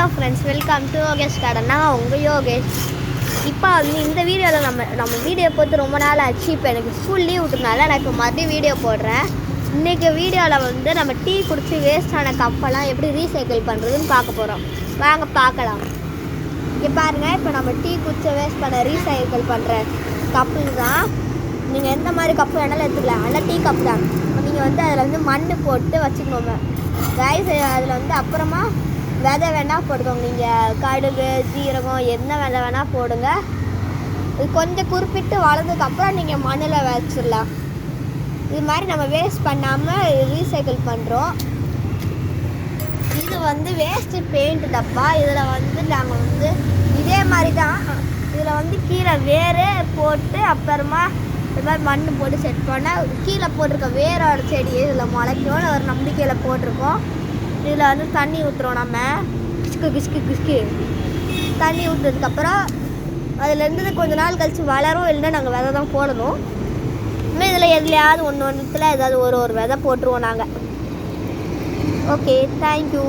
Hello friends, welcome to Yogesh garden. நான் உங்கள் யோகேஷ். இப்போ வந்து இந்த வீடியோவில் நம்ம வீடியோ போட்டு ரொம்ப நாள் ஆச்சு. இப்போ எனக்கு ஸ்கூல் லீவ் விட்டுனால நான் இப்போ மறுபடியும் வீடியோ போடுறேன். இன்றைக்கி வீடியோவில் வந்து நம்ம டீ குடித்து வேஸ்டான கப்பெல்லாம் எப்படி ரீசைக்கிள் பண்ணுறதுன்னு பார்க்க போகிறோம். வாங்க பார்க்கலாம். இங்கே பாருங்கள், இப்போ நம்ம டீ குடித்து வேஸ்ட் பண்ண ரீசைக்கிள் பண்ணுற கப்பு தான். நீங்கள் எந்த மாதிரி கப்பு வேணாலும் எடுத்துக்கலாம், ஆனால் டீ கப்பு தான். நீங்கள் வந்து அதில் வந்து மண் போட்டு வச்சுக்கணும் கைஸ். அதில் வந்து அப்புறமா விதை வேணால் போட்டுக்கோங்க. நீங்கள் கடுகு ஜீரகம் என்ன விதை வேணால் போடுங்க. இது கொஞ்சம் குறிப்பிட்டு வளர்ந்ததுக்கப்புறம் நீங்கள் மண்ணில் வச்சிடலாம். இது மாதிரி நம்ம வேஸ்ட் பண்ணாமல் ரீசைக்கிள் பண்ணுறோம். இது வந்து வேஸ்ட்டு பெயிண்ட் டப்பா. இதில் வந்து நாங்கள் வந்து இதே மாதிரி தான். இதில் வந்து கீழே வேறு போட்டு அப்புறமா இது மாதிரி மண் போட்டு செட் பண்ணால் கீழே போட்டிருக்க வேரோட செடி இதில் முளைக்கும்னு ஒரு நம்பிக்கையில் போட்டிருக்கோம். இதில் வந்து தண்ணி ஊற்றுறோம். நம்ம கிஸ்கு தண்ணி ஊற்றுறதுக்கப்புறம் அதுலேருந்து கொஞ்ச நாள் கழித்து வளரும். இல்லைன்னா நாங்கள் விதை தான் போடணும். இன்னும் இதில் எதுலையாவது ஒன்றுத்தில் ஏதாவது ஒரு விதை போட்டுருவோம் நாங்கள். Okay, thank you.